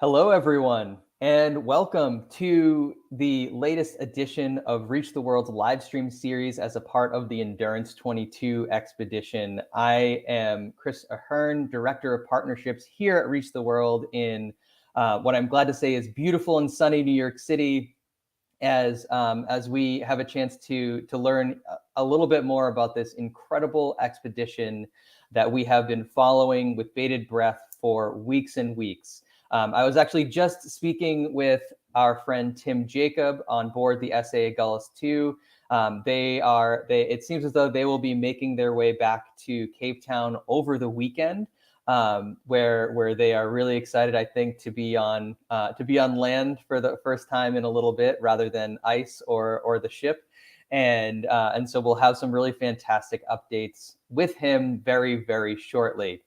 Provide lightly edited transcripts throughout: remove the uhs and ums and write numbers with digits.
Hello, everyone, and welcome to the latest edition of Reach the World's live stream series as a part of the Endurance22 Expedition. I am Chris Ahern, Director of Partnerships here at Reach the World in what I'm glad to say is beautiful and sunny New York City, as we have a chance to learn a little bit more about this incredible expedition that we have been following with bated breath for weeks and weeks. I was actually just speaking with our friend Tim Jacob on board the SA Gullis 2. It seems as though they will be making their way back to Cape Town over the weekend, where they are really excited, I think, to be on land for the first time in a little bit, rather than ice or the ship. And so we'll have some really fantastic updates with him very, very shortly.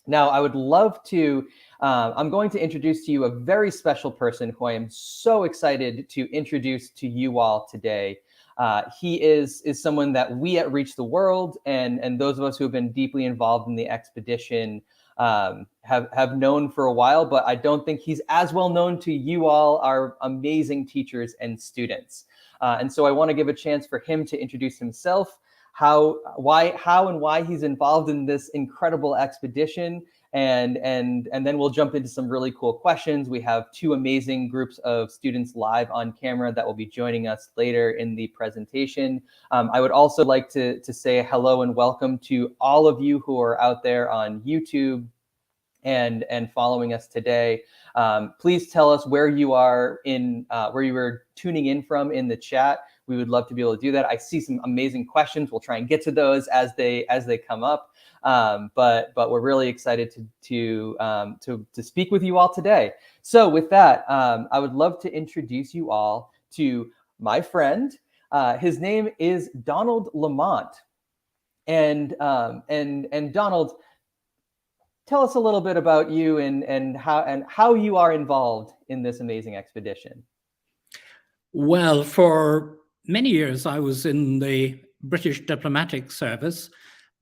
Now, I would love to, I'm going to introduce to you a very special person who I am so excited to introduce to you all today. He is someone that we at Reach the World and those of us who have been deeply involved in the expedition have known for a while, but I don't think he's as well known to you all, our amazing teachers and students. And so I want to give a chance for him to introduce himself, how and why he's involved in this incredible expedition, and then we'll jump into some really cool questions. We have two amazing groups of students live on camera that will be joining us later in the presentation. I would also like to say hello and welcome to all of you who are out there on YouTube and following us today. Please tell us where you are where you were tuning in from in the chat. We would love to be able to do that. I see some amazing questions. We'll try and get to those as they come up. But we're really excited to speak with you all today. So with that, I would love to introduce you all to my friend. His name is Donald Lamont, and Donald, tell us a little bit about you and how you are involved in this amazing expedition. Well, for many years, I was in the British diplomatic service,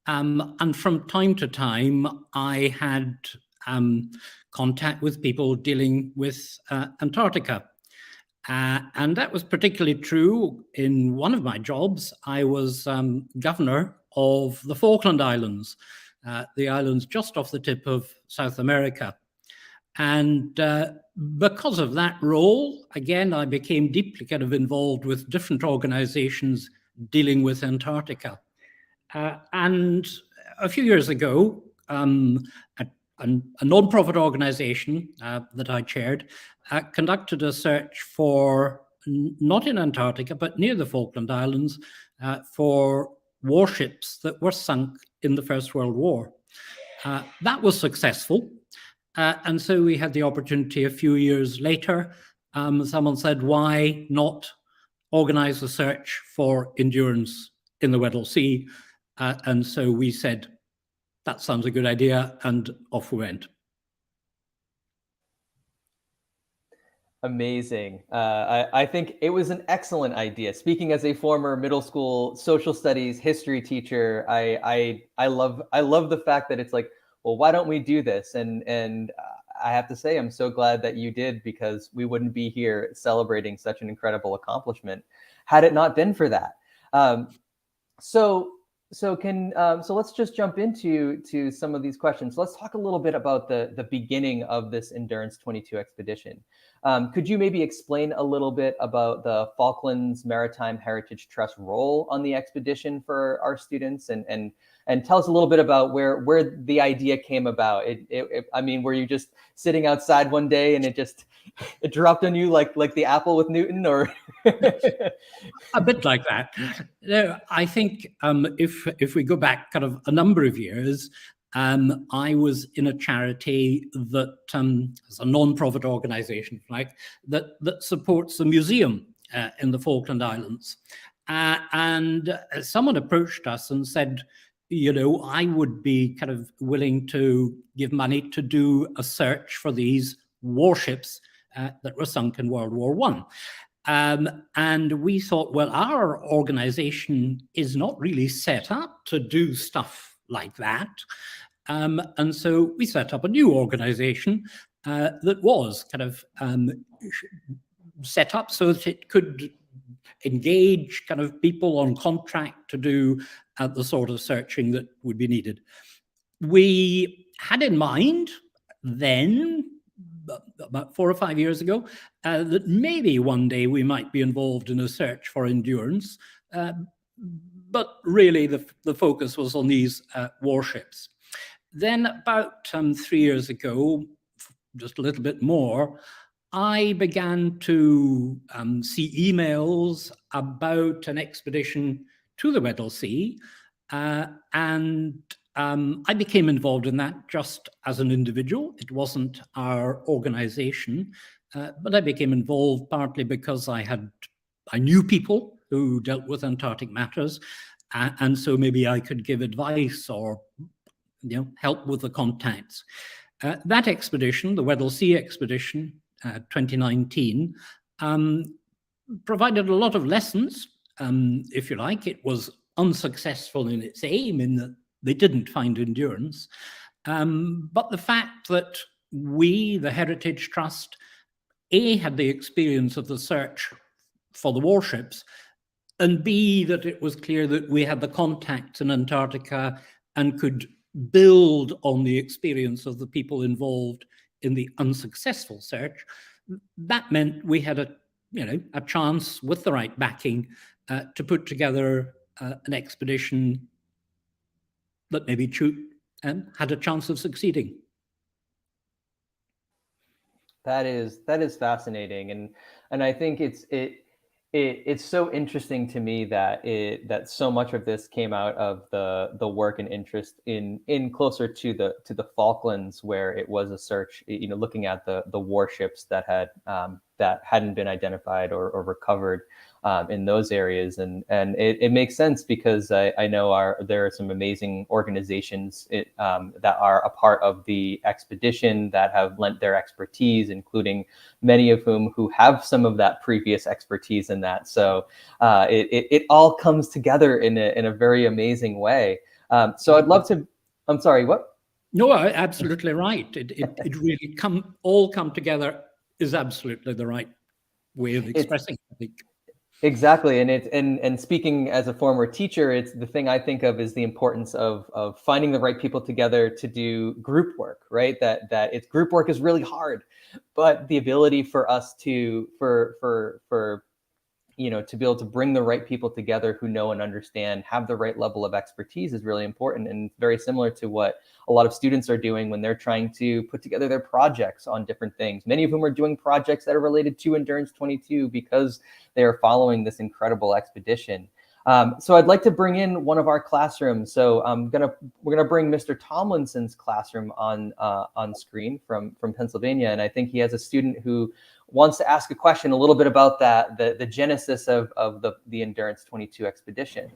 and from time to time, I had contact with people dealing with Antarctica. And that was particularly true in one of my jobs. I was governor of the Falkland Islands, the islands just off the tip of South America. And because of that role, again, I became deeply kind of involved with different organizations dealing with Antarctica. And a few years ago, a non-profit organization that I chaired conducted a search for, not in Antarctica, but near the Falkland Islands, for warships that were sunk in the First World War. That was successful. And so we had the opportunity a few years later. Someone said, why not organize a search for Endurance in the Weddell Sea? And so we said, that sounds a good idea, and off we went. Amazing. I think it was an excellent idea. Speaking as a former middle school social studies history teacher, I love the fact that it's like, well, why don't we do this? And I have to say, I'm so glad that you did, because we wouldn't be here celebrating such an incredible accomplishment had it not been for that. So let's just jump into some of these questions. Let's talk a little bit about the beginning of this Endurance22 expedition. Could you maybe explain a little bit about the Falklands Maritime Heritage Trust role on the expedition for our students, and tell us a little bit about where the idea came about? I mean, were you just sitting outside one day and it dropped on you like the apple with Newton, or? A bit like that. No, I think if we go back kind of a number of years, I was in a charity that is a non-profit organization, that supports a museum in the Falkland Islands. And someone approached us and said, I would be kind of willing to give money to do a search for these warships that were sunk in World War I. And we thought, well, our organization is not really set up to do stuff like that. And so we set up a new organization that was kind of set up so that it could engage kind of people on contract to do the sort of searching that would be needed. We had in mind then, about 4 or 5 years ago, that maybe one day we might be involved in a search for Endurance, but really the focus was on these warships. Then about 3 years ago, just a little bit more, I began to see emails about an expedition to the Weddell Sea, and I became involved in that just as an individual. It wasn't our organization, but I became involved partly because I knew people who dealt with Antarctic matters, and so maybe I could give advice or help with the contacts. That expedition, the Weddell Sea Expedition, 2019, provided a lot of lessons, if you like. It was unsuccessful in its aim in that they didn't find Endurance. But the fact that we, the Heritage Trust, A, had the experience of the search for the warships, and B, that it was clear that we had the contacts in Antarctica and could build on the experience of the people involved in the unsuccessful search, that meant we had a chance with the right backing to put together an expedition that maybe had a chance of succeeding. That is fascinating, and I think it's so interesting to me that so much of this came out of the work and interest in closer to the Falklands, where it was a search, looking at the warships that hadn't been identified or recovered in those areas, and it makes sense because I know there are some amazing organizations that are a part of the expedition that have lent their expertise, including many of whom who have some of that previous expertise in that. So it all comes together in a very amazing way. So I'd love to. I'm sorry. What? No, absolutely right. It really all come together is absolutely the right way of expressing it, I think. Exactly, and speaking as a former teacher, it's the thing I think of is the importance of finding the right people together to do group work, right? That group work is really hard, but the ability for us to to be able to bring the right people together who know and understand, have the right level of expertise is really important, and very similar to what a lot of students are doing when they're trying to put together their projects on different things. Many of whom are doing projects that are related to Endurance 22 because they are following this incredible expedition. So I'd like to bring in one of our classrooms. So we're gonna bring Mr. Tomlinson's classroom on screen from Pennsylvania, and I think he has a student who wants to ask a question a little bit about the genesis of the Endurance 22 expedition.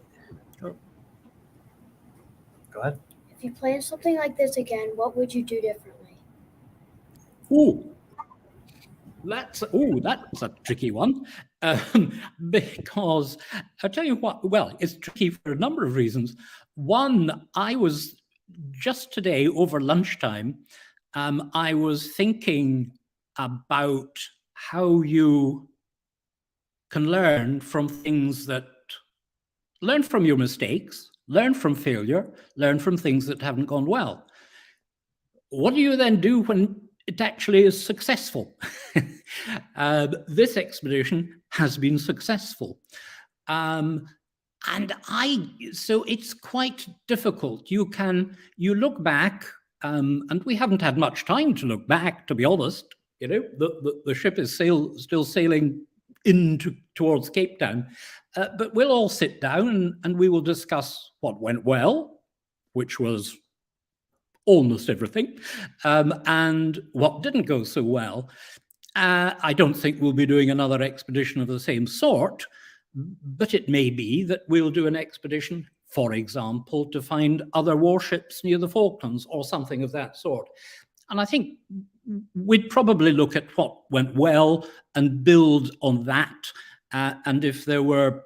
Sure. Go ahead. If you planned something like this again, what would you do differently? That's a tricky one, because I'll tell you what. Well, it's tricky for a number of reasons. One, I was just today over lunchtime. I was thinking about how you can learn from learn from your mistakes, learn from failure, learn from things that haven't gone well. What do you then do when it actually is successful? This expedition has been successful. So it's quite difficult. You look back, and we haven't had much time to look back, to be honest. The ship is still sailing towards Cape Town, but we'll all sit down and we will discuss what went well, which was almost everything, and what didn't go so well. I don't think we'll be doing another expedition of the same sort, but it may be that we'll do an expedition, for example, to find other warships near the Falklands or something of that sort. And I think we'd probably look at what went well and build on that. And if there were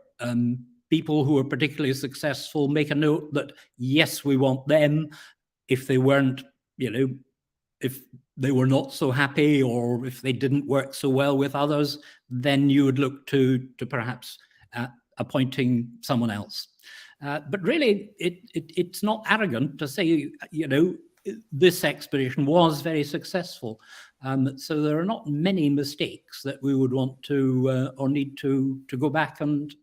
people who were particularly successful, make a note that, yes, we want them. If they weren't, if they were not so happy, or if they didn't work so well with others, then you would look to perhaps appointing someone else. But really, it's not arrogant to say, this expedition was very successful. So there are not many mistakes that we would want to or need to go back and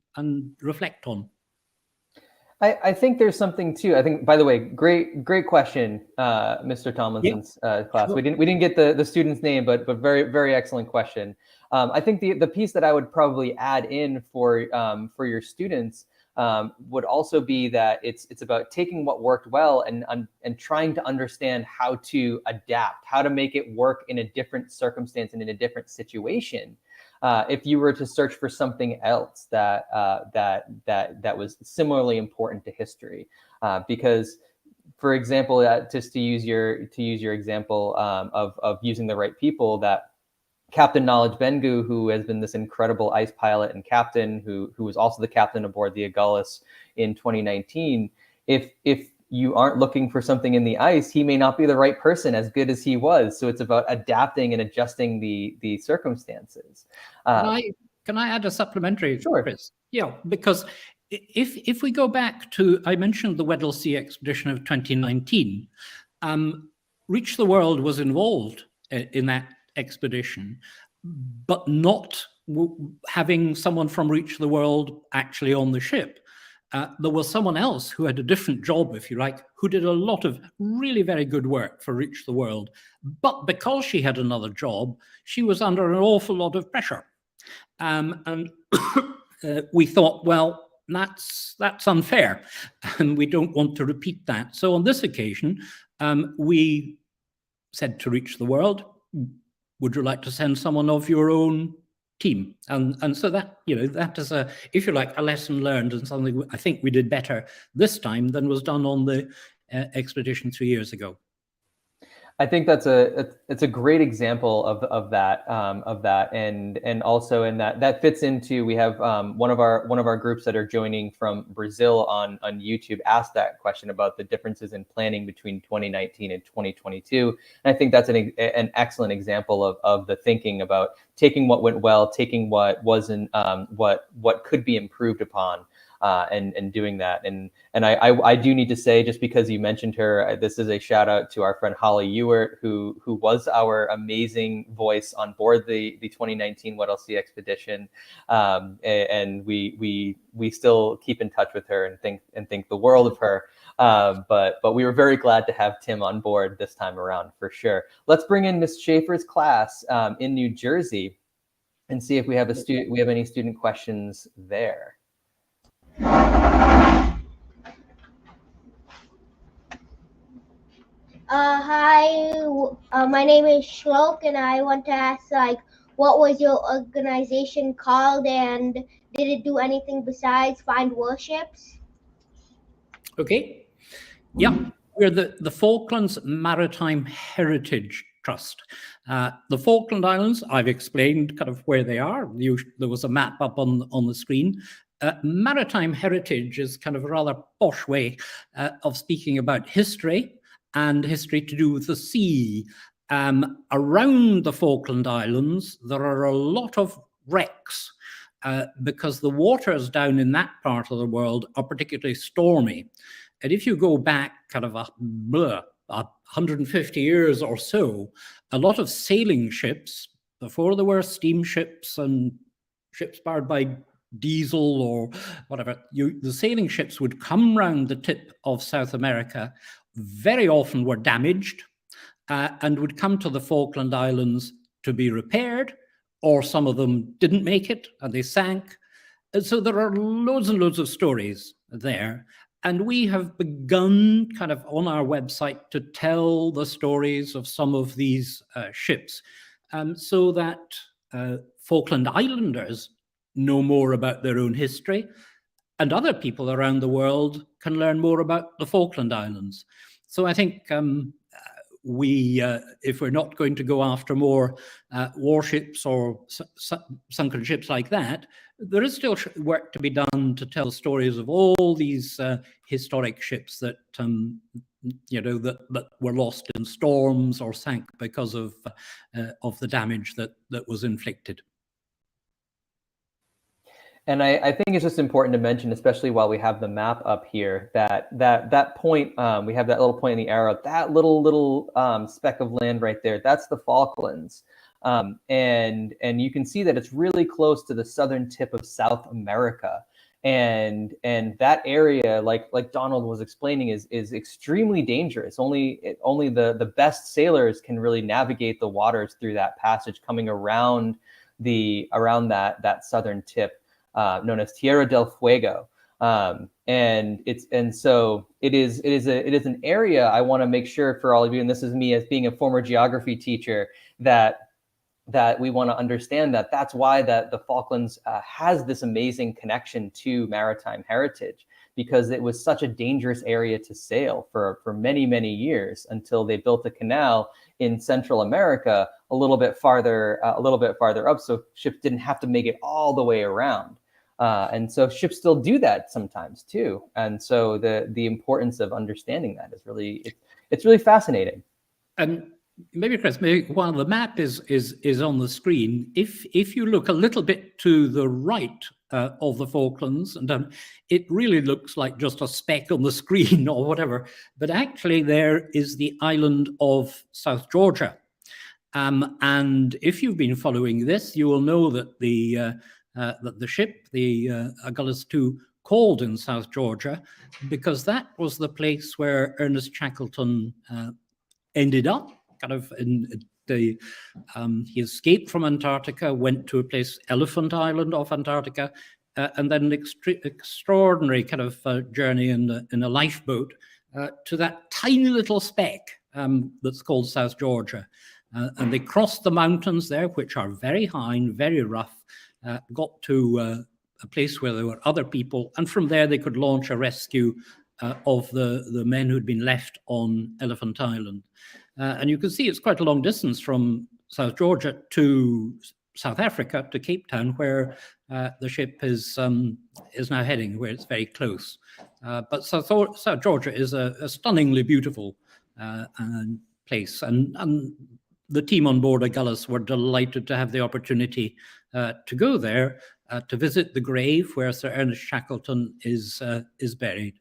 reflect on. I think there's something too. I think, by the way, great question, Mr. Tomlinson's class. Sure. We didn't get the student's name, but very, very excellent question. I think the piece that I would probably add in for your students would also be that it's about taking what worked well and trying to understand how to adapt, how to make it work in a different circumstance and in a different situation. If you were to search for something else that was similarly important to history, because, for example, just to use your example of using the right people, that Captain Knowledge Bengu, who has been this incredible ice pilot and captain, who was also the captain aboard the Agulhas in 2019, if you aren't looking for something in the ice, he may not be the right person, as good as he was. So it's about adapting and adjusting the circumstances. Can I add a supplementary, sure. Chris? Yeah, because if we go back to, I mentioned the Weddell Sea Expedition of 2019, Reach the World was involved in that expedition, but not having someone from Reach the World actually on the ship. There was someone else who had a different job, if you like, who did a lot of really very good work for Reach the World. But because she had another job, she was under an awful lot of pressure. And we thought, well, that's unfair, and we don't want to repeat that. So on this occasion, we said to Reach the World, would you like to send someone of your own team? And so that, that is a, if you like, a lesson learned, and something I think we did better this time than was done on the expedition 3 years ago. I think it's a great example of that, and also in that fits into, we have one of our groups that are joining from Brazil on YouTube asked that question about the differences in planning between 2019 and 2022, and I think that's an excellent example of the thinking about taking what went well, taking what wasn't, what could be improved upon. And doing that, and I do need to say, just because you mentioned her, this is a shout out to our friend Holly Ewert, who was our amazing voice on board the 2019 Weddell Sea Expedition, and we still keep in touch with her and think the world of her. But we were very glad to have Tim on board this time around, for sure. Let's bring in Miss Schaefer's class in New Jersey and see if we have any student questions there. Hi, my name is Shlok, and I want to ask, what was your organization called, and did it do anything besides find warships? Okay. Yeah, we're the Falklands Maritime Heritage Trust. The Falkland Islands, I've explained kind of where they are. There was a map up on the screen. Maritime heritage is kind of a rather posh way of speaking about history, and history to do with the sea. Around the Falkland Islands, there are a lot of wrecks because the waters down in that part of the world are particularly stormy. And if you go back kind of 150 years or so, a lot of sailing ships, before there were steamships and ships powered by diesel or whatever, the sailing ships would come round the tip of South America, very often were damaged, and would come to the Falkland Islands to be repaired, or some of them didn't make it and they sank. And so there are loads and loads of stories there. And we have begun kind of on our website to tell the stories of some of these ships, so that Falkland Islanders know more about their own history, and other people around the world can learn more about the Falkland Islands. So I think if we're not going to go after more warships or sunken ships like that, there is still work to be done to tell stories of all these historic ships that that were lost in storms or sank because of the damage that was inflicted. And I think it's just important to mention, especially while we have the map up here, that point, we have that little point in the arrow, that little speck of land right there, that's the Falklands. And you can see that it's really close to the southern tip of South America. And that area, like Donald was explaining, is extremely dangerous. Only the best sailors can really navigate the waters through that passage, coming around that southern tip, known as Tierra del Fuego. So it is an area I want to make sure for all of you, and this is me as being a former geography teacher, that we want to understand that's why the Falklands has this amazing connection to maritime heritage, because it was such a dangerous area to sail for many years until they built a canal in Central America a little bit farther up, so ships didn't have to make it all the way around. And so ships still do that sometimes too. And so the importance of understanding that is it's really fascinating. And maybe, Chris, while the map is on the screen, if you look a little bit to the right of the Falklands, and it really looks like just a speck on the screen or whatever, but actually there is the island of South Georgia. And if you've been following this, you will know that the ship, the Agulhas II, called in South Georgia because that was the place where Ernest Shackleton ended up. Kind of he escaped from Antarctica, went to a place, Elephant Island off Antarctica, and then an extraordinary kind of journey in a lifeboat to that tiny little speck that's called South Georgia. And they crossed the mountains there, which are very high and very rough, got to a place where there were other people, and from there they could launch a rescue of the men who'd been left on Elephant Island. And you can see it's quite a long distance from South Georgia to South Africa, to Cape Town, where the ship is now heading, where it's very close. But South Georgia is a stunningly beautiful place. And the team on board Agulhas were delighted to have the opportunity to go there, to visit the grave where Sir Ernest Shackleton is buried.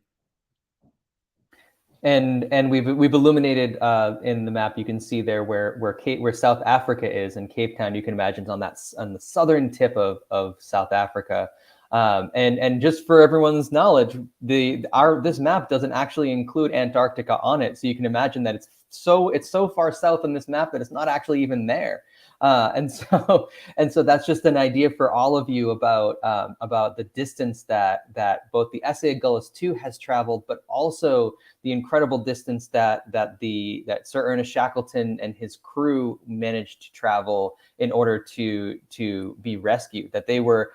And we've illuminated in the map. You can see there where South Africa is, and Cape Town, you can imagine, is on the southern tip of South Africa. And just for everyone's knowledge, this map doesn't actually include Antarctica on it, so you can imagine that it's so far south in this map that it's not actually even there. And so that's just an idea for all of you about the distance that both the SA Agulhas II has traveled, but also the incredible distance that Sir Ernest Shackleton and his crew managed to travel in order to be rescued. That they were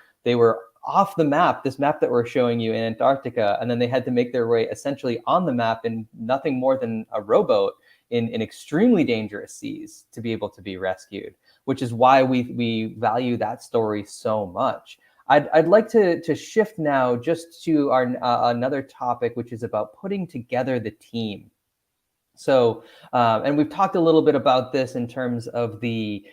off the map, this map that we're showing you, in Antarctica, and then they had to make their way essentially on the map in nothing more than a rowboat in extremely dangerous seas to be able to be rescued, which is why we value that story so much. I'd like to shift now just to our another topic, which is about putting together the team. So, and we've talked a little bit about this in terms of the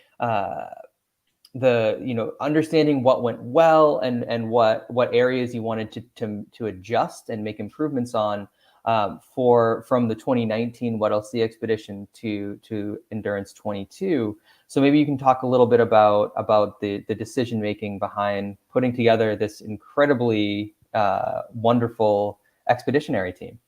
understanding what went well and what areas you wanted to adjust and make improvements on from the 2019 What Else Sea expedition to Endurance 22. So maybe you can talk a little bit about the decision making behind putting together this incredibly wonderful expeditionary team.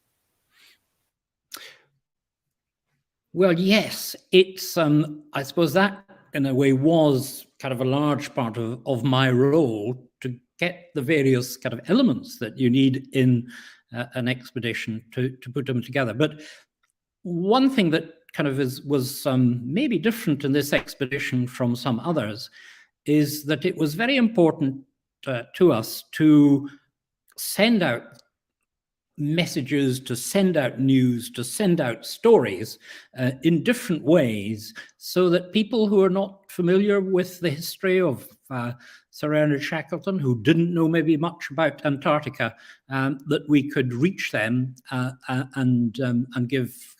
Well, yes, it's I suppose that in a way was kind of a large part of my role, to get the various kind of elements that you need in an expedition to put them together. But one thing that kind of was maybe different in this expedition from some others is that it was very important to us to send out messages, to send out news, to send out stories in different ways, so that people who are not familiar with the history of Sir Ernest Shackleton, who didn't know maybe much about Antarctica, that we could reach them and give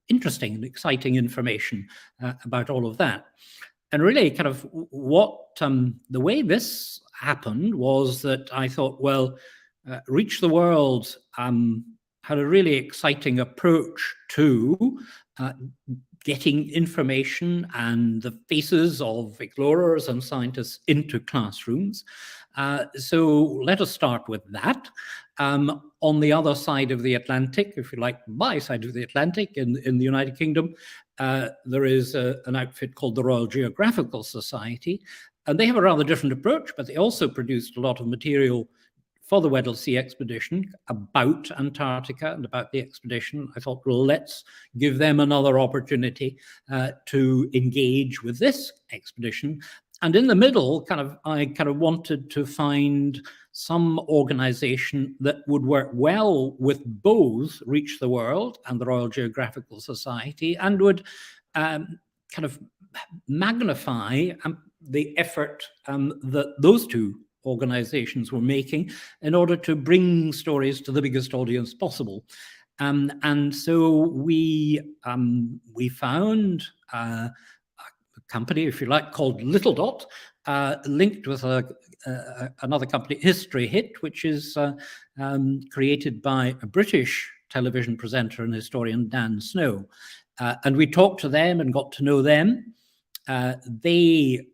interesting and exciting information about all of that. And really kind of what the way this happened was that I thought, well, Reach the World had a really exciting approach to getting information and the faces of explorers and scientists into classrooms. So let us start with that. On the other side of the Atlantic, if you like, my side of the Atlantic in the United Kingdom, there is an outfit called the Royal Geographical Society, and they have a rather different approach, but they also produced a lot of material for the Weddell Sea expedition about Antarctica and about the expedition. I thought, well, let's give them another opportunity to engage with this expedition. And in the middle, I kind of wanted to find some organization that would work well with both Reach the World and the Royal Geographical Society, and would kind of magnify the effort that those two organizations were making in order to bring stories to the biggest audience possible. And so we found a company, if you like, called Little Dot, linked with another company, History Hit, which is created by a British television presenter and historian, Dan Snow. And we talked to them and got to know them. They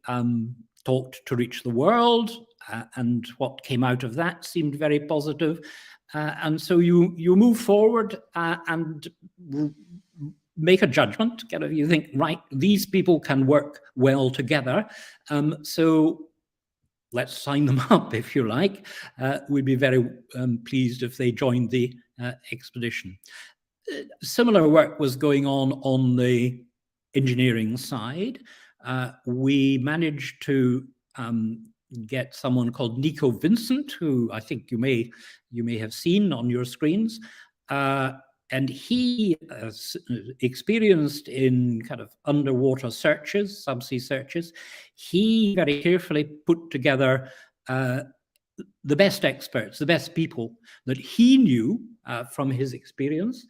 talked to Reach the World, and what came out of that seemed very positive. And so you move forward and make a judgment. Kind of, you think, right, these people can work well together. So let's sign them up, if you like. We'd be very pleased if they joined the expedition. Similar work was going on the engineering side. We managed to get someone called Nico Vincent, who I think you may have seen on your screens. And he is experienced in kind of underwater searches, subsea searches. He very carefully put together the best experts, the best people that he knew from his experience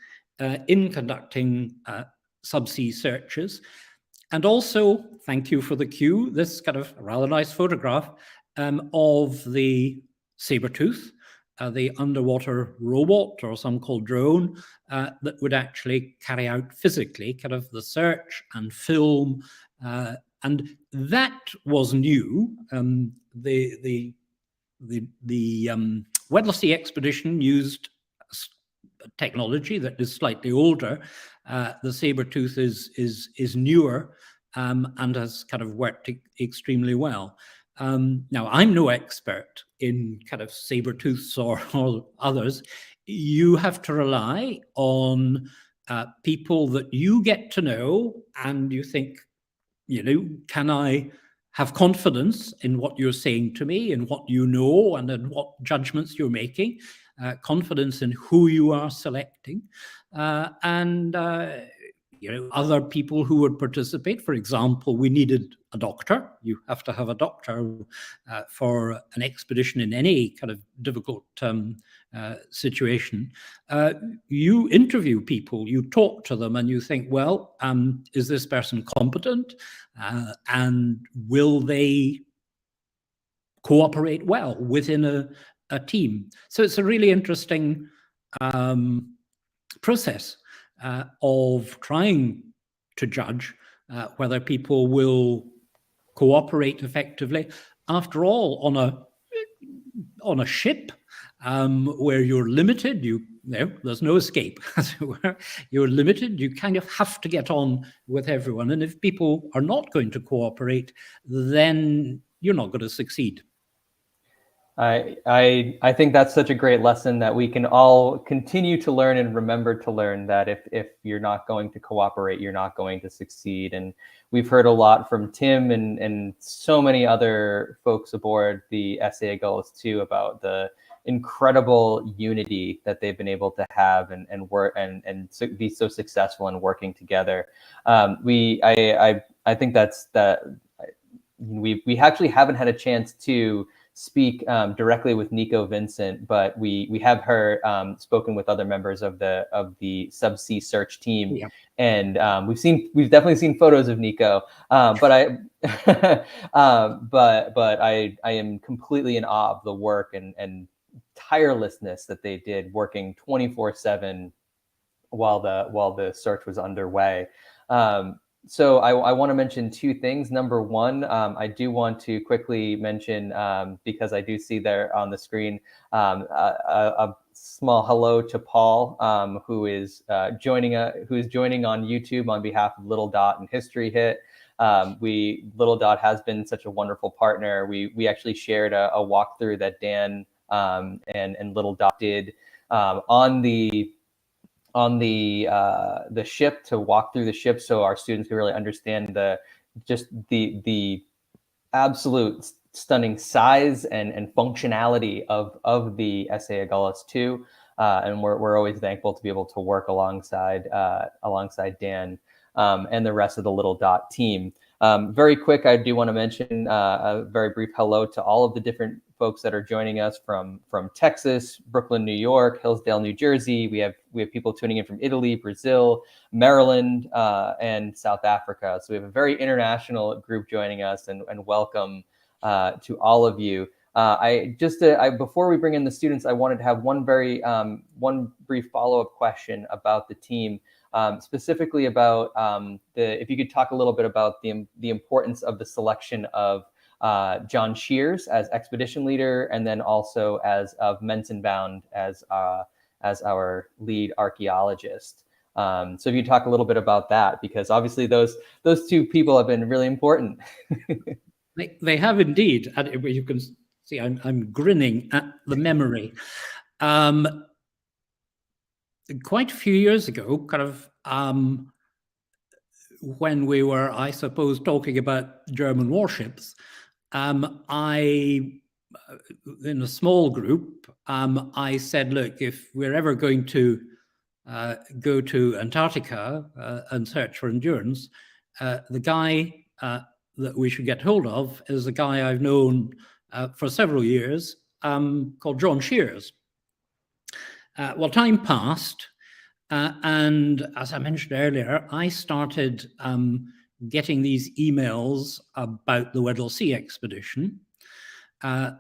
in conducting subsea searches. And also, thank you for the cue, this kind of rather nice photograph of the Sabertooth, the underwater robot, or some called drone, that would actually carry out physically kind of the search and film. And that was new. The Weddell Sea expedition used technology that is slightly older. The Sabertooth is newer and has kind of worked extremely well. Now, I'm no expert in kind of Sabertooths or others. You have to rely on people that you get to know, and you think, can I have confidence in what you're saying to me, in what you know, and in what judgments you're making, confidence in who you are selecting, and other people who would participate. For example, we needed a doctor. You have to have a doctor for an expedition in any kind of difficult situation. You interview people, you talk to them, and you think, well, is this person competent? And will they cooperate well within a team? So it's a really interesting process of trying to judge whether people will cooperate effectively. After all, on a ship where you're limited, there's no escape, as it were. You're limited. You kind of have to get on with everyone, and if people are not going to cooperate, then you're not going to succeed. I think that's such a great lesson that we can all continue to learn and remember to learn, that if you're not going to cooperate, you're not going to succeed. And we've heard a lot from Tim and so many other folks aboard the SA Agulhas too about the incredible unity that they've been able to have and work and be so successful in working together. I think that we actually haven't had a chance to speak directly with Nico Vincent, but we have her spoken with other members of the subsea search team, Yeah. and we've definitely seen photos of Nico, but I am completely in awe of the work and tirelessness that they did, working 24/7 while the search was underway. So I want to mention two things. Number one, I do want to quickly mention, because I do see there on the screen, a small hello to Paul, who is joining on YouTube on behalf of Little Dot and History Hit. Little Dot has been such a wonderful partner. We actually shared a walkthrough that Dan and Little Dot did on the ship, to walk through the ship so our students can really understand the absolute stunning size and functionality of the SA Agulhas 2. And we're always thankful to be able to work alongside Dan and the rest of the Little Dot team. Very quick, I do want to mention a very brief hello to all of the different folks that are joining us from Texas, Brooklyn, New York, Hillsdale, New Jersey. We have people tuning in from Italy, Brazil, Maryland, and South Africa. So we have a very international group joining us, and welcome to all of you. Before we bring in the students, I wanted to have one brief follow-up question about the team. Specifically about if you could talk a little bit about the importance of the selection of John Shears as expedition leader, and then also of Menson Bound as our lead archaeologist. So if you talk a little bit about that, because obviously those two people have been really important. They have indeed. And you can see I'm grinning at the memory. Quite a few years ago, when we were, I suppose, talking about German warships, in a small group, I said, look, if we're ever going to go to Antarctica and search for Endurance, the guy that we should get hold of is a guy I've known for several years, called John Shears. Well, time passed, and as I mentioned earlier, I started getting these emails about the Weddell Sea expedition.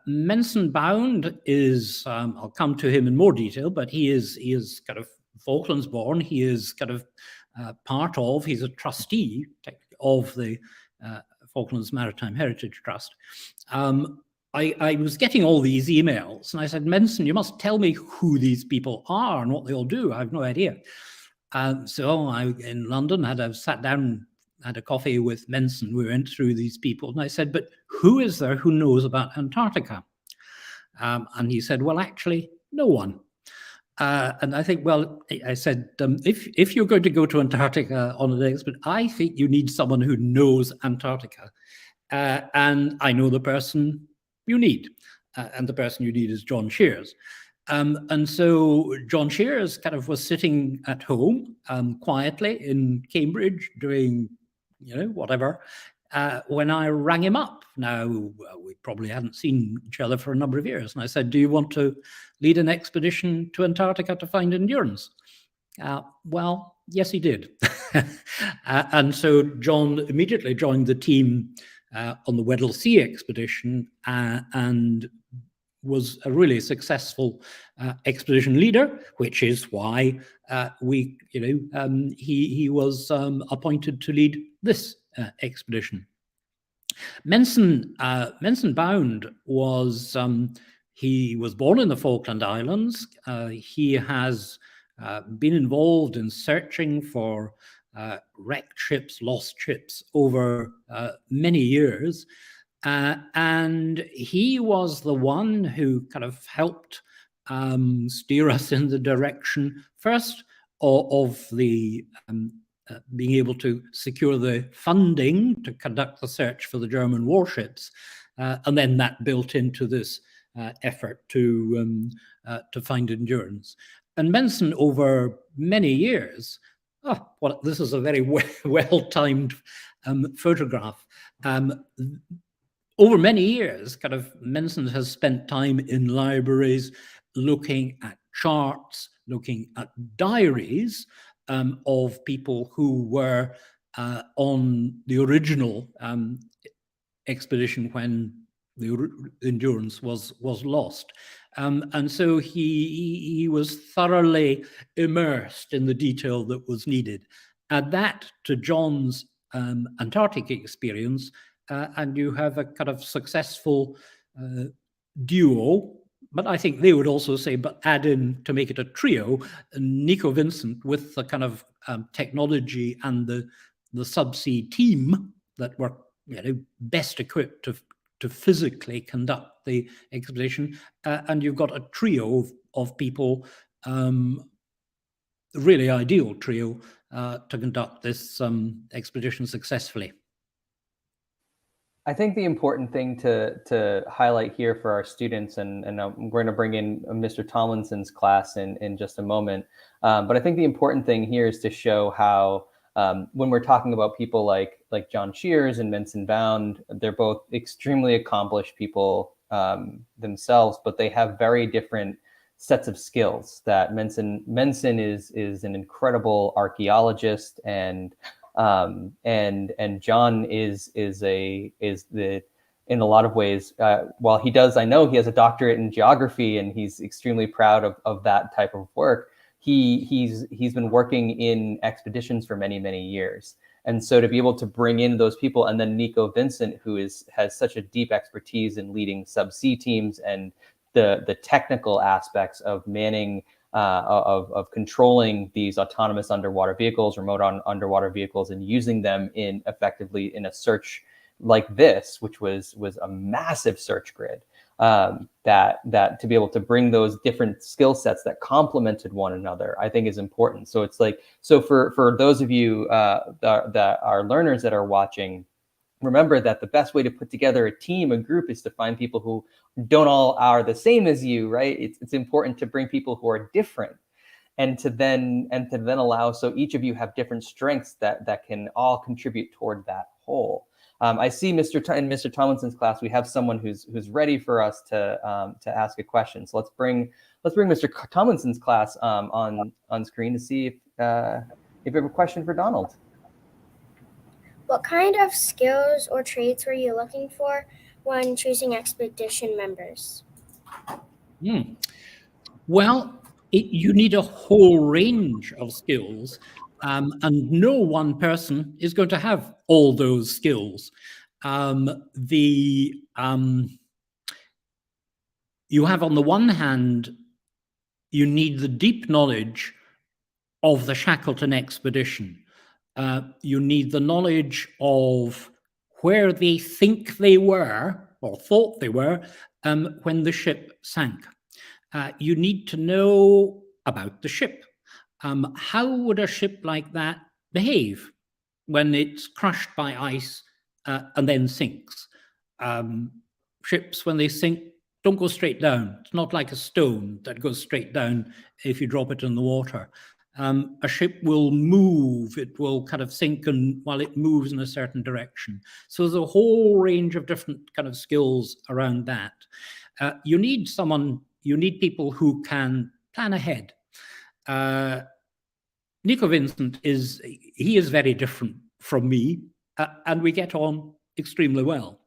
Menson Bound is, I'll come to him in more detail, but he is kind of Falklands born. He is kind of he's a trustee of the Falklands Maritime Heritage Trust. I was getting all these emails, and I said, Menson, you must tell me who these people are and what they all do. I have no idea. So I, in London, sat down, had a coffee with Menson. We went through these people, and I said, but who is there who knows about Antarctica? And he said, well, actually, no one. And I think, well, I said, if you're going to go to Antarctica on an expedition, I think you need someone who knows Antarctica. And I know the person you need. And the person you need is John Shears. And so John Shears kind of was sitting at home quietly in Cambridge doing, whatever, when I rang him up. Now, we probably hadn't seen each other for a number of years. And I said, do you want to lead an expedition to Antarctica to find Endurance? Well, yes, he did. And so John immediately joined the team on the Weddell Sea expedition and was a really successful expedition leader, which is why he was appointed to lead this expedition. Menson Bound was he was born in the Falkland Islands. He has been involved in searching for wrecked ships, lost ships over many years. And he was the one who kind of helped steer us in the direction first of the being able to secure the funding to conduct the search for the German warships, and then that built into this effort to find Endurance. And Benson, over many years, this is a very well-timed photograph. Over many years, kind of Benson has spent time in libraries looking at charts, looking at diaries of people who were on the original expedition when the Endurance was lost. And so he was thoroughly immersed in the detail that was needed. Add that to John's Antarctic experience, and you have a kind of successful duo. But I think they would also say, but add in, to make it a trio, Nico Vincent with the kind of technology and the subsea team that were best equipped to physically conduct the expedition, and you've got a trio of people, really ideal trio to conduct this expedition successfully. I think the important thing to highlight here for our students, and we're going to bring in Mr. Tomlinson's class in just a moment, but I think the important thing here is to show how when we're talking about people like John Shears and Benson Bound, they're both extremely accomplished people themselves, but they have very different sets of skills. That Benson is an incredible archaeologist, and John is in a lot of ways, while he does, I know he has a doctorate in geography and he's extremely proud of that type of work. He's been working in expeditions for many years. And so to be able to bring in those people, and then Nico Vincent, who has such a deep expertise in leading subsea teams and the technical aspects of manning, of controlling these autonomous underwater vehicles, remote underwater vehicles, and using them effectively in a search like this, which was a massive search grid. That to be able to bring those different skill sets that complemented one another, I think is important. So it's like, so for those of you that are learners that are watching, remember that the best way to put together a team, a group, is to find people who don't all are the same as you, right? It's important to bring people who are different, and to then allow, so each of you have different strengths that can all contribute toward that whole. I see in Mr. Tomlinson's class, we have someone who's ready for us to ask a question. So let's bring Mr. Tomlinson's class on screen to see if you have a question for Donald. What kind of skills or traits were you looking for when choosing expedition members? Well, you need a whole range of skills, and no one person is going to have all those skills. You have, on the one hand, you need the deep knowledge of the Shackleton expedition. You need the knowledge of where they think they were, or thought they were, when the ship sank. You need to know about the ship. How would a ship like that behave when it's crushed by ice and then sinks? Ships, when they sink, don't go straight down. It's not like a stone that goes straight down if you drop it in the water. A ship will move, it will kind of sink while it moves in a certain direction. So there's a whole range of different kind of skills around that. You need people who can plan ahead. Nico Vincent is very different from me, and we get on extremely well.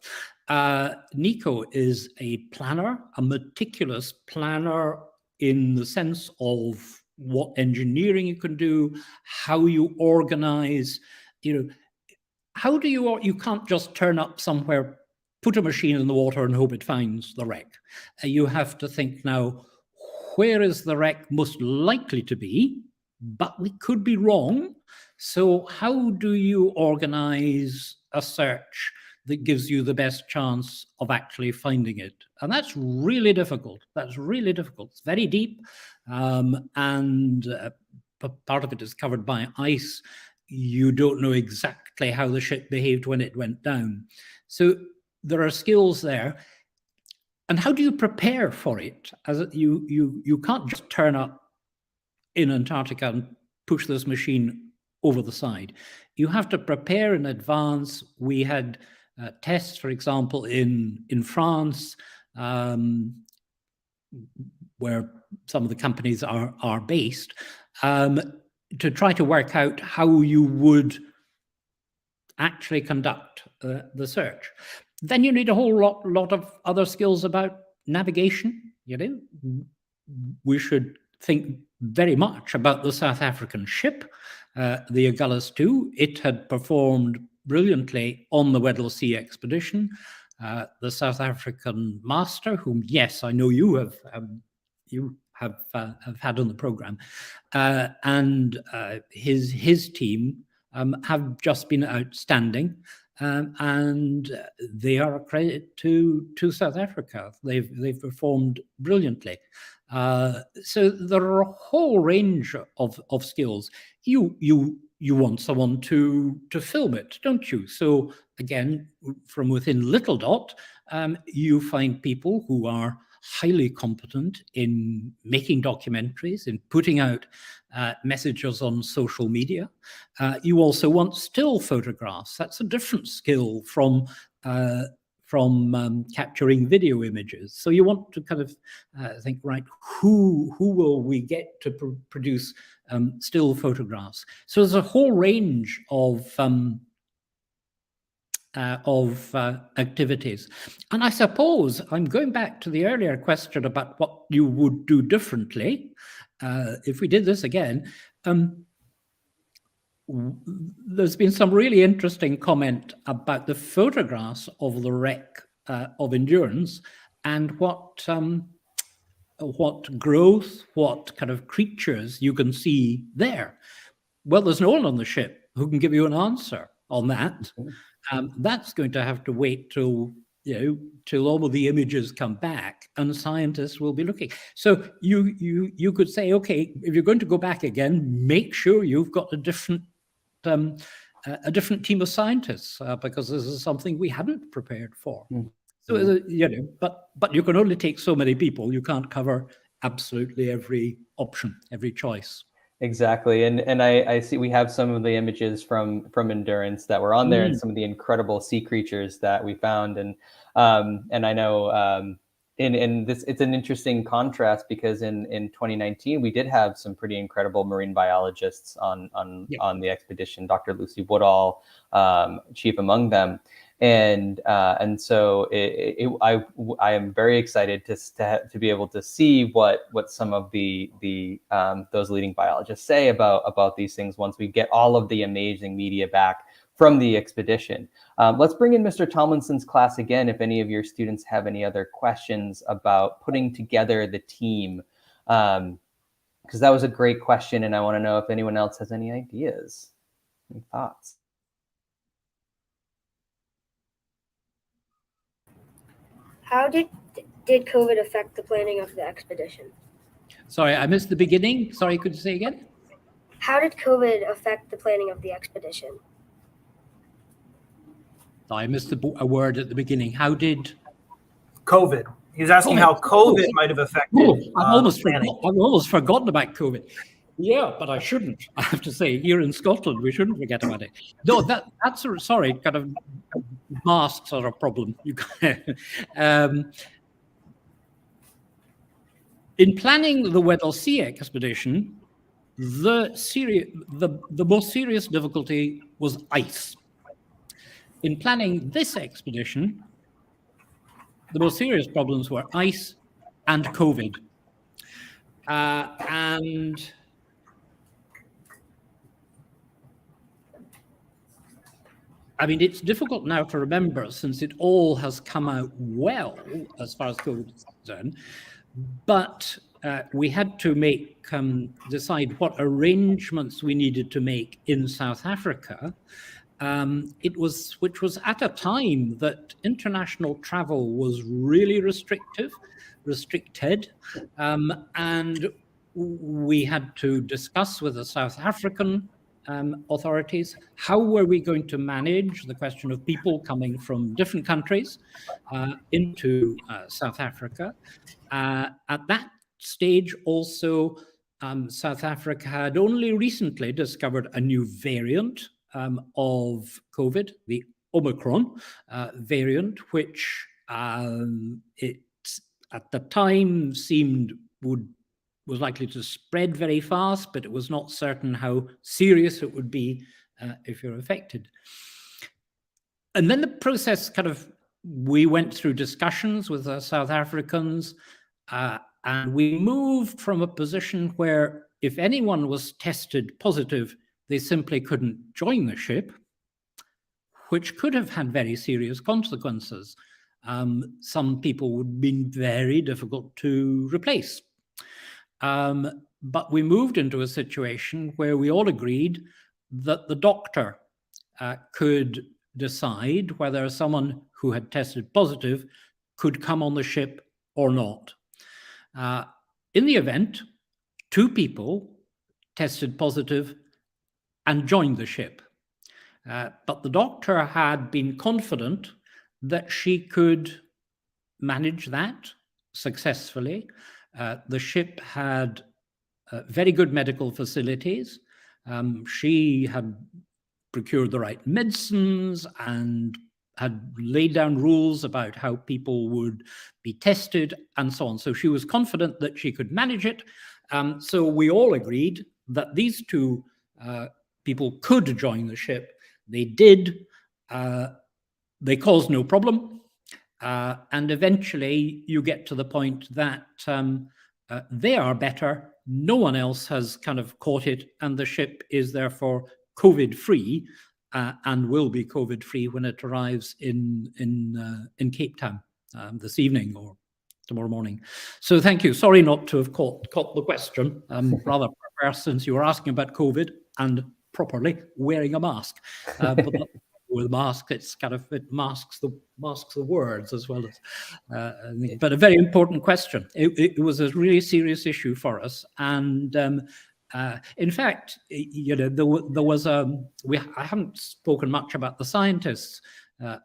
Nico is a planner, a meticulous planner in the sense of what engineering you can do, how you organize, how do you can't just turn up somewhere, put a machine in the water and hope it finds the wreck. You have to think now, where is the wreck most likely to be? But we could be wrong. So how do you organize a search that gives you the best chance of actually finding it. And that's really difficult. That's really difficult. It's very deep, and part of it is covered by ice. You don't know exactly how the ship behaved when it went down. So there are skills there. And how do you prepare for it? As you can't just turn up in Antarctica and push this machine over the side. You have to prepare in advance. We had tests, for example, in France, where some of the companies are based, to try to work out how you would actually conduct the search. Then you need a whole lot of other skills about navigation. We should think very much about the South African ship, the Agulhas II. It had performed brilliantly on the Weddell Sea expedition. The South African master, whom, yes, I know you have had on the program, and his team have just been outstanding, and they are a credit to South Africa. They've performed brilliantly. So there are a whole range of skills. You want someone to film it, don't you? So again, from within Little Dot, you find people who are highly competent in making documentaries, in putting out messages on social media. You also want still photographs. That's a different skill from capturing video images. So you want to kind of think, right, who will we get to produce still photographs? So there's a whole range of activities. And I suppose I'm going back to the earlier question about what you would do differently if we did this again. There's been some really interesting comment about the photographs of the wreck of Endurance and what growth, what kind of creatures you can see there. Well, there's no one on the ship who can give you an answer on that. That's going to have to wait till all of the images come back, and scientists will be looking. So you could say, okay, if you're going to go back again, make sure you've got a different team of scientists, because this is something we hadn't prepared for. So but you can only take so many people. You can't cover absolutely every option, every choice. Exactly, and I see we have some of the images from Endurance that were on there, and some of the incredible sea creatures that we found, and I know in this it's an interesting contrast because in 2019 we did have some pretty incredible marine biologists on the expedition, Dr. Lucy Woodall, chief among them. And so I am very excited to be able to see what some of the those leading biologists say about these things once we get all of the amazing media back from the expedition. Let's bring in Mr. Tomlinson's class again if any of your students have any other questions about putting together the team, because that was a great question, and I want to know if anyone else has any ideas, any thoughts. How did COVID affect the planning of the expedition? Sorry, I missed the beginning. Sorry, could you say again? How did COVID affect the planning of the expedition? I missed a word at the beginning. How did COVID? He was asking how COVID might have affected. I've almost forgotten about COVID. Yeah, but I shouldn't. I have to say, here in Scotland, we shouldn't forget about it. No, that's sorry, kind of masks are a problem. In planning the Weddell Sea expedition, the most serious difficulty was ice. In planning this expedition, the most serious problems were ice and COVID. And I mean, it's difficult now to remember since it all has come out well as far as COVID is concerned, but we had to decide what arrangements we needed to make in South Africa which was at a time that international travel was really restricted, and we had to discuss with the South African authorities how were we going to manage the question of people coming from different countries into South Africa. At that stage also, South Africa had only recently discovered a new variant of COVID, the Omicron variant, which it at the time seemed was likely to spread very fast, but it was not certain how serious it would be if you're affected. And then the process we went through discussions with the South Africans, and we moved from a position where if anyone was tested positive, they simply couldn't join the ship, which could have had very serious consequences. Some people would have been very difficult to replace. But we moved into a situation where we all agreed that the doctor could decide whether someone who had tested positive could come on the ship or not. In the event, 2 people tested positive and joined the ship. But the doctor had been confident that she could manage that successfully. The ship had very good medical facilities. She had procured the right medicines and had laid down rules about how people would be tested and so on. So she was confident that she could manage it. So we all agreed that these 2 people could join the ship. They did. They caused no problem. And eventually you get to the point that they are better. No one else has caught it, and the ship is therefore COVID-free and will be COVID-free when it arrives in Cape Town this evening or tomorrow morning. So thank you. Sorry not to have caught the question. Rather perverse, since you were asking about COVID and properly wearing a mask. But with mask, it's it masks the words as well as. But a very important question. It was a really serious issue for us, and in fact, there was I haven't spoken much about the scientists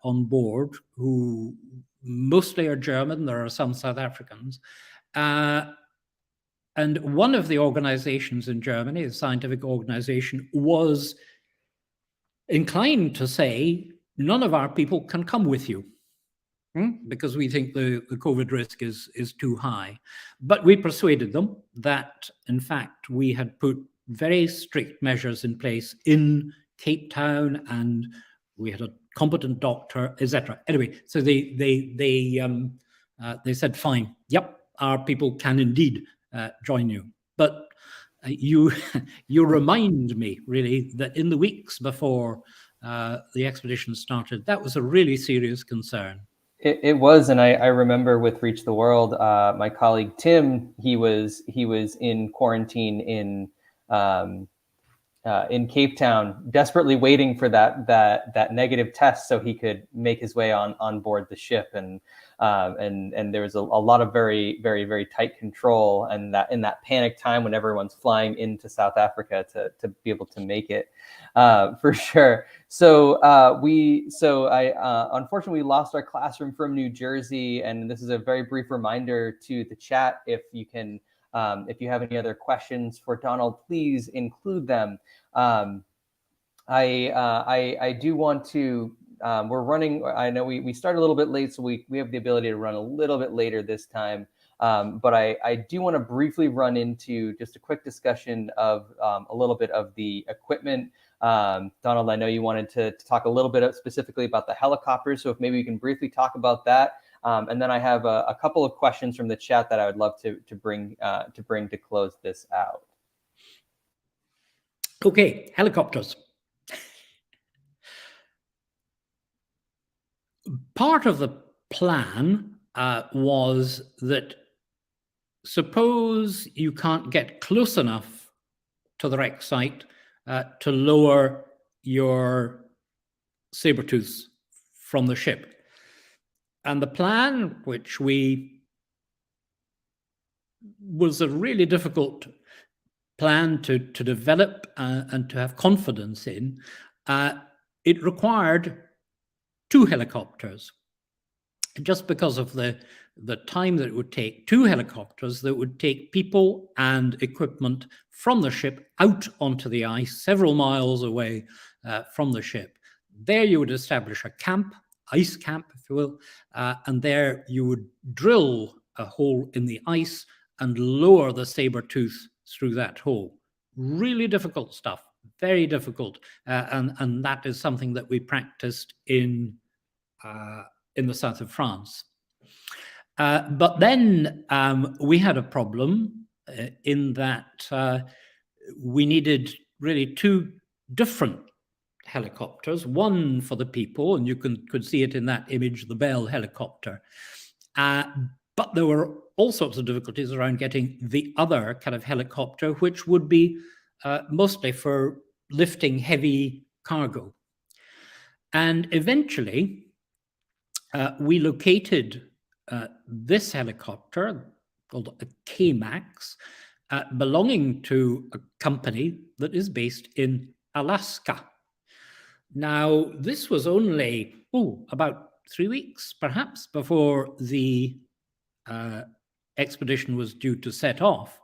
on board, who mostly are German. There are some South Africans. And one of the organizations in Germany, the scientific organization, was inclined to say, none of our people can come with you because we think the COVID risk is too high. But we persuaded them that, in fact, we had put very strict measures in place in Cape Town, and we had a competent doctor, etc. Anyway, so they said, fine, yep, our people can indeed join you. But you remind me, really, that in the weeks before the expedition started, that was a really serious concern. It was, and I remember with Reach the World, my colleague Tim, he was in quarantine in Cape Town, desperately waiting for that negative test so he could make his way on board the ship, and there was a lot of very, very, very tight control, and that in that panic time when everyone's flying into South Africa to be able to make it, for sure. So I unfortunately lost our classroom from New Jersey, and this is a very brief reminder to the chat. If you can, if you have any other questions for Donald, please include them. I do want to. We're running. I know we started a little bit late, so we have the ability to run a little bit later this time. But I do want to briefly run into just a quick discussion of a little bit of the equipment. Donald, I know you wanted to talk a little bit specifically about the helicopters, so if maybe we can briefly talk about that. And then I have a couple of questions from the chat that I would love to bring to close this out. Okay, helicopters. Part of the plan was that suppose you can't get close enough to the wreck site to lower your saber-tooths from the ship. And the plan, which was a really difficult plan to develop and to have confidence in, it required 2 helicopters. Just because of the time that it would take, 2 helicopters that would take people and equipment from the ship out onto the ice, several miles away from the ship. There you would establish a camp, ice camp, if you will, and there you would drill a hole in the ice and lower the saber-tooth through that hole. Really difficult stuff, very difficult, and that is something that we practiced in the south of France. But then we had a problem in that we needed really 2 different helicopters, one for the people, and you could see it in that image, the Bell helicopter. But there were all sorts of difficulties around getting the other kind of helicopter, which would be mostly for lifting heavy cargo. And eventually, we located this helicopter called a K-Max, belonging to a company that is based in Alaska. Now, this was only about 3 weeks, perhaps, before the expedition was due to set off.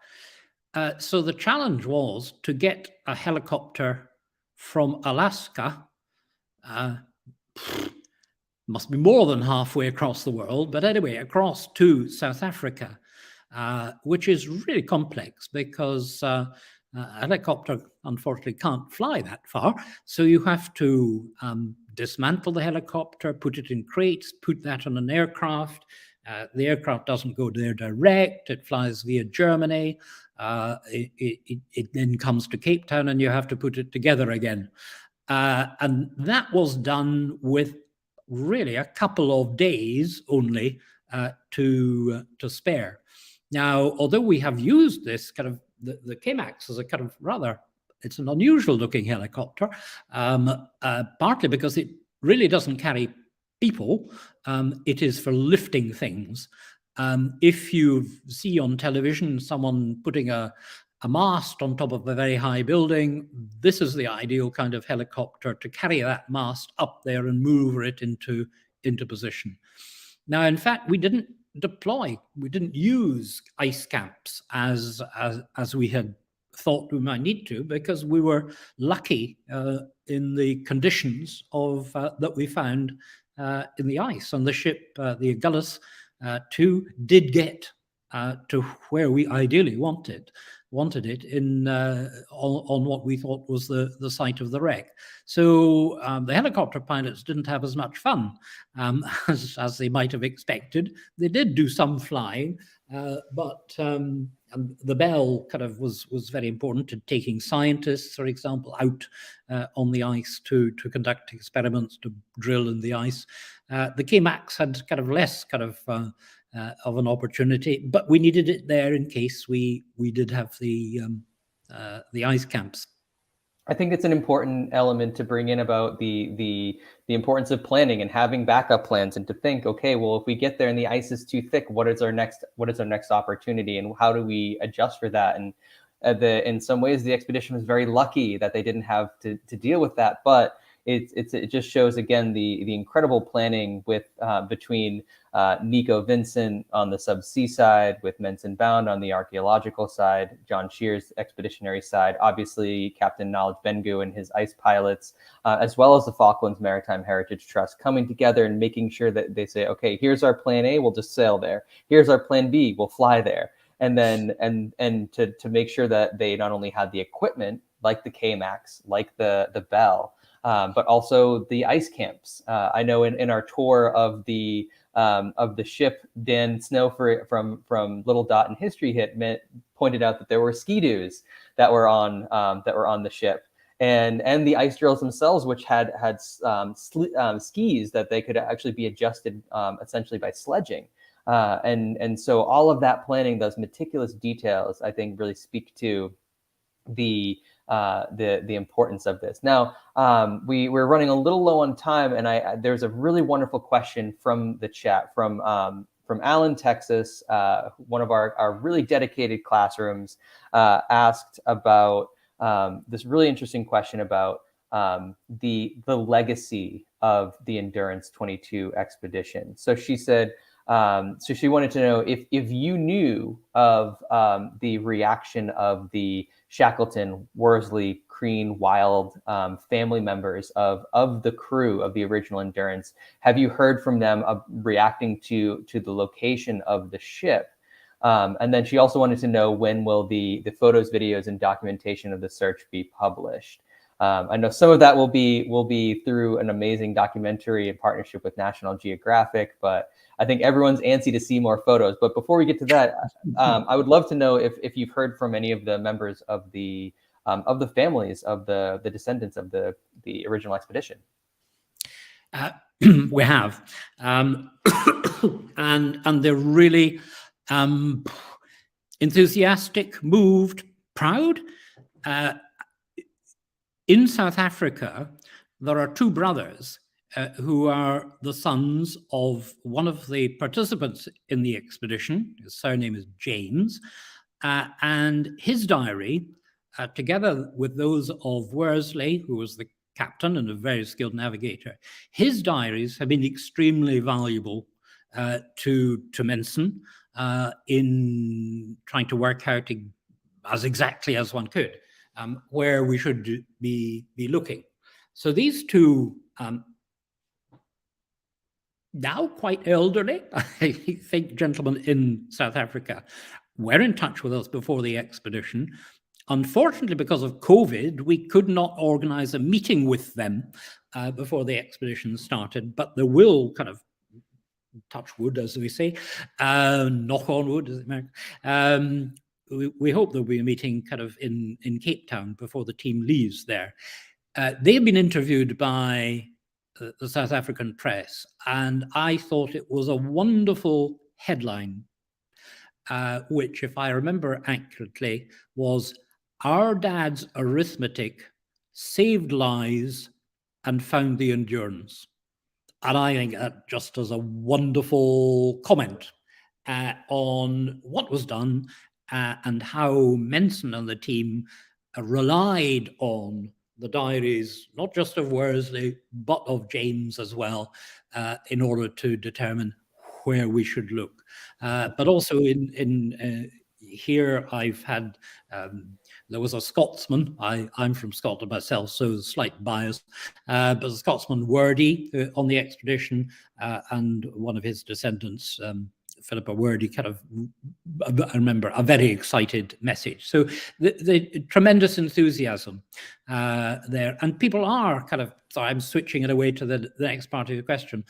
So the challenge was to get a helicopter from Alaska, must be more than halfway across the world, but anyway, across to South Africa, which is really complex because a helicopter, unfortunately, can't fly that far. So you have to dismantle the helicopter, put it in crates, put that on an aircraft. The aircraft doesn't go there direct. It flies via Germany. It then comes to Cape Town, and you have to put it together again. And that was done with really a couple of days only to spare. Now, although we have used this kind of, the K-Max as a kind of rather, it's an unusual looking helicopter, partly because it really doesn't carry people. It is for lifting things. If you see on television someone putting a mast on top of a very high building, this is the ideal kind of helicopter to carry that mast up there and move it into position. Now, in fact, we didn't use ice camps as we had thought we might need to, because we were lucky in the conditions of that we found in the ice. On the ship, the Agulhas 2 did get to where we ideally wanted it in on what we thought was the site of the wreck. So the helicopter pilots didn't have as much fun as they might have expected. They did do some flying, but the Bell kind of was very important to taking scientists, for example, out on the ice to conduct experiments, to drill in the ice. The K-Max had kind of less kind of an opportunity, but we needed it there in case we did have the ice camps. I think it's an important element to bring in about the importance of planning and having backup plans, and to think, okay, well, if we get there and the ice is too thick, what is our next opportunity, and how do we adjust for that? And in some ways, the expedition was very lucky that they didn't have to deal with that, but it just shows again the incredible planning with between Nico Vincent on the subsea side, with Menson Bound on the archaeological side, John Shear's expeditionary side, obviously Captain Knowledge Bengu and his ice pilots, as well as the Falklands Maritime Heritage Trust, coming together and making sure that they say, okay, here's our plan A, we'll just sail there. Here's our plan B, we'll fly there. And then and to make sure that they not only had the equipment like the K-Max, like the Bell, but also the ice camps. I know in our tour of the ship, Dan Snow from Little Dot and History Hit pointed out that there were ski-doos that were on the ship, and the ice drills themselves, which had skis that they could actually be adjusted essentially by sledging. And so all of that planning, those meticulous details, I think really speak to the importance of this. Now, we're running a little low on time, and there's a really wonderful question from the chat from Allen, Texas. One of our really dedicated classrooms asked about this really interesting question about the legacy of the Endurance 22 expedition. So she said, so she wanted to know if you knew of the reaction of the Shackleton, Worsley, Crean, Wild family members of the crew of the original Endurance. Have you heard from them reacting to the location of the ship? And then she also wanted to know, when will the photos, videos, and documentation of the search be published? I know some of that will be through an amazing documentary in partnership with National Geographic, but I think everyone's antsy to see more photos. But before we get to that, I would love to know if you've heard from any of the members of the families of the descendants of the original expedition. We have, and they're really enthusiastic, moved, proud. In South Africa, there are two brothers who are the sons of one of the participants in the expedition. His surname is James, and his diary, together with those of Worsley, who was the captain and a very skilled navigator, his diaries have been extremely valuable to Menson in trying to work out as exactly as one could where we should be looking. So these two, now quite elderly, I think, gentlemen in South Africa, were in touch with us before the expedition. Unfortunately, because of COVID, we could not organize a meeting with them before the expedition started, but there will, kind of touch wood, as we say, knock on wood, as American. We hope there'll be a meeting kind of in Cape Town before the team leaves there. They've been interviewed by the South African press, and I thought it was a wonderful headline, which, if I remember accurately, was "Our Dad's Arithmetic Saved Lives and Found the Endurance." And I think that just as a wonderful comment on what was done and how Menson and the team relied on the diaries, not just of Worsley, but of James as well, in order to determine where we should look. But also in here, I've had, there was a Scotsman, I'm from Scotland myself, so slight bias, but a Scotsman, Wordy, on the expedition, and one of his descendants, Philippa Wordy, kind of, I remember, a very excited message. So the tremendous enthusiasm there. And people are kind of, sorry, I'm switching it away to the next part of your question.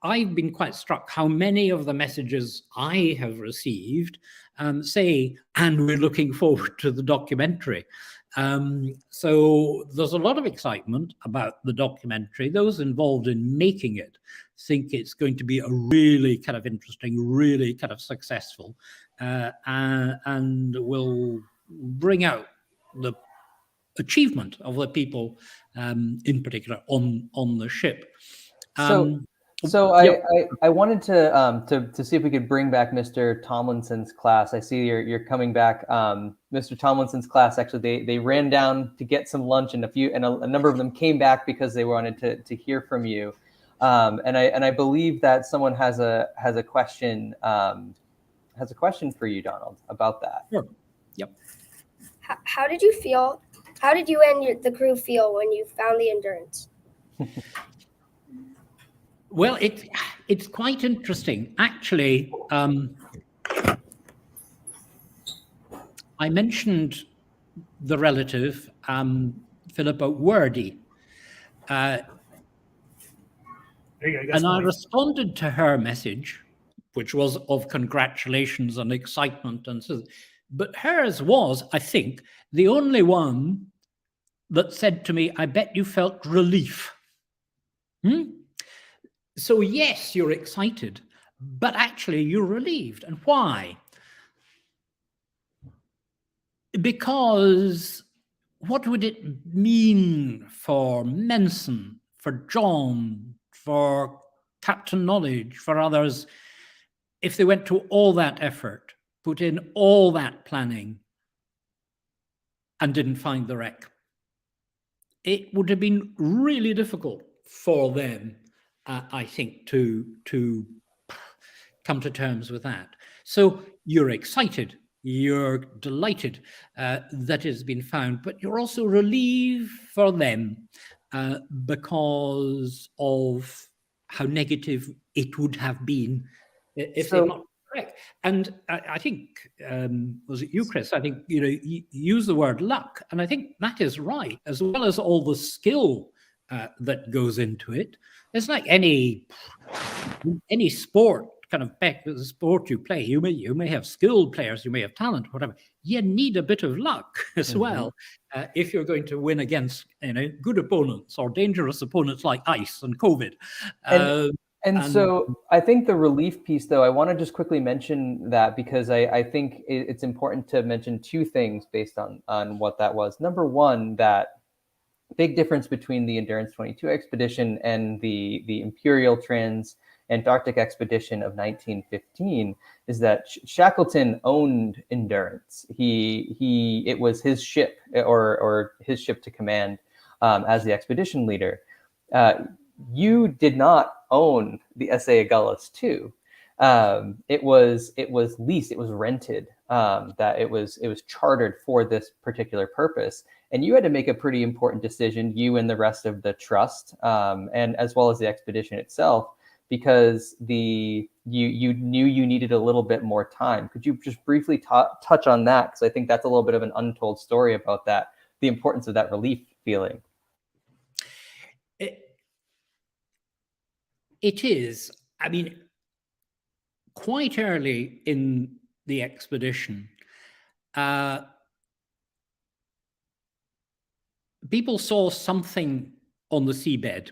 I've been quite struck how many of the messages I have received say, and we're looking forward to the documentary. So there's a lot of excitement about the documentary. Those involved in making it think it's going to be a really kind of interesting, really kind of successful, and will bring out the achievement of the people, in particular, on the ship. So yeah. I wanted to see if we could bring back Mr. Tomlinson's class. I see you're coming back. Mr. Tomlinson's class, actually, they ran down to get some lunch, and a number of them came back because they wanted to hear from you. And I believe that someone has a question for you, Donald, about that. Sure. Yep. How did you feel? How did you and the crew feel when you found the Endurance? Well, it's quite interesting. Actually, I mentioned the relative, Philippa Wordy. And I responded to her message, which was of congratulations and excitement. And so, but hers was, I think, the only one that said to me, "I bet you felt relief." So yes, you're excited, but actually you're relieved. And why? Because what would it mean for Menson, for John, for Captain Knowledge, for others, if they went to all that effort, put in all that planning, and didn't find the wreck? It would have been really difficult for them, I think, to come to terms with that. So you're excited, you're delighted that it has been found, but you're also relieved for them because of how negative it would have been if they'd not correct. And I think, was it you, Chris? I think, you use the word luck, and I think that is right, as well as all the skill that goes into it. It's like any sport, kind of the sport you play. You may have skilled players, you may have talent, whatever. You need a bit of luck as well if you're going to win against good opponents or dangerous opponents like ice and COVID. And so I think the relief piece, though, I want to just quickly mention that because I think it's important to mention two things based on what that was. Number one, that big difference between the Endurance22 expedition and the Imperial Trans-Antarctic expedition of 1915 is that Shackleton owned Endurance. It was his ship or his ship to command as the expedition leader. You did not own the S.A. Agulhas II. It was leased, it was rented, that it was chartered for this particular purpose. And you had to make a pretty important decision, you and the rest of the trust, and as well as the expedition itself, because you knew you needed a little bit more time. Could you just briefly touch on that? Because I think that's a little bit of an untold story about that, the importance of that relief feeling. It is. I mean, quite early in the expedition, people saw something on the seabed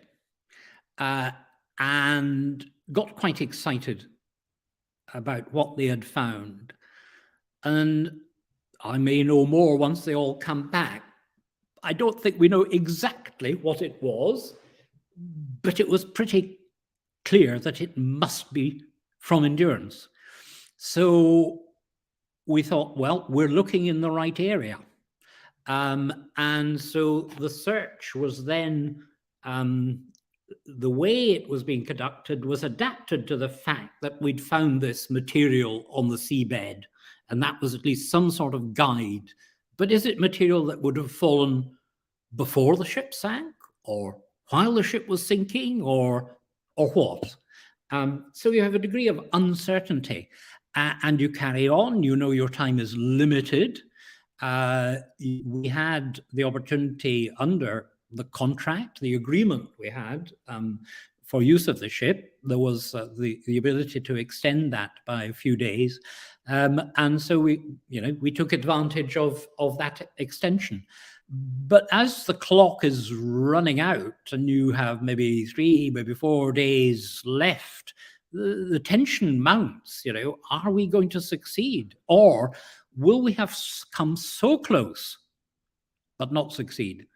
and got quite excited about what they had found. And I may know more once they all come back. I don't think we know exactly what it was, but it was pretty clear that it must be from Endurance. So we thought, well, we're looking in the right area. And so the search was then, the way it was being conducted was adapted to the fact that we'd found this material on the seabed, and that was at least some sort of guide. But is it material that would have fallen before the ship sank, or while the ship was sinking, or what? So you have a degree of uncertainty, and you carry on. You know your time is limited. We had the opportunity under the contract, the agreement we had for use of the ship. There was the ability to extend that by a few days, and so we took advantage of that extension. But as the clock is running out and you have maybe 3, maybe 4 days left, the tension mounts. Are we going to succeed, or will we have come so close but not succeed?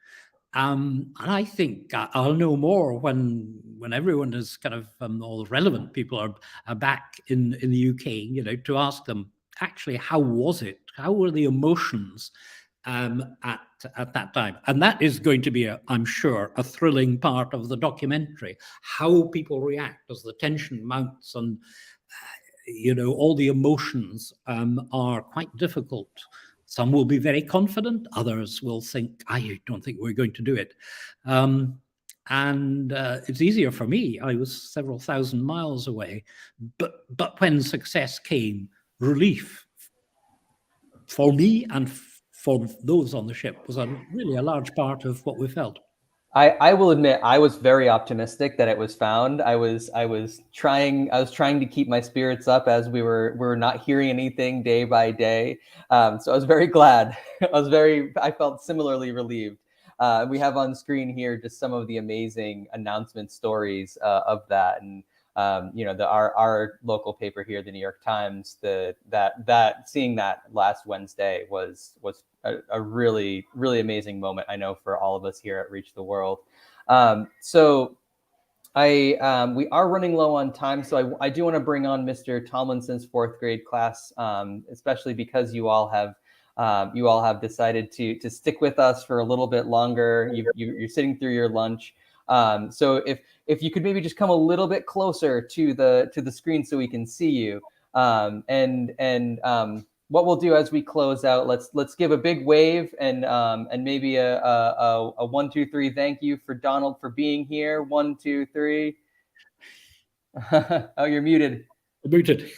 And I think I'll know more when everyone is kind of all the relevant people are back in the UK, to ask them, actually, how was it? How were the emotions at that time? And that is going to be, I'm sure, a thrilling part of the documentary, how people react as the tension mounts, and all the emotions are quite difficult. Some will be very confident, others will think, I don't think we're going to do it. And it's easier for me. I was several thousand miles away, but when success came, relief for me and for those on the ship was really a large part of what we felt. I will admit I was very optimistic that it was found. I was trying to keep my spirits up as we were not hearing anything day by day. So I was very glad. I felt similarly relieved. We have on screen here just some of the amazing announcement stories of that, and our local paper here, the New York Times, that seeing that last Wednesday was a really, really amazing moment, I know, for all of us here at Reach the World. So we are running low on time, so I do want to bring on Mr. Tomlinson's fourth grade class, especially because you all have decided to stick with us for a little bit longer. You're sitting through your lunch. So if you could maybe just come a little bit closer to the screen so we can see you, and what we'll do as we close out, let's give a big wave and maybe a 1, 2, 3 thank you for Donald for being here. 1, 2, 3. Oh, you're muted. Muted.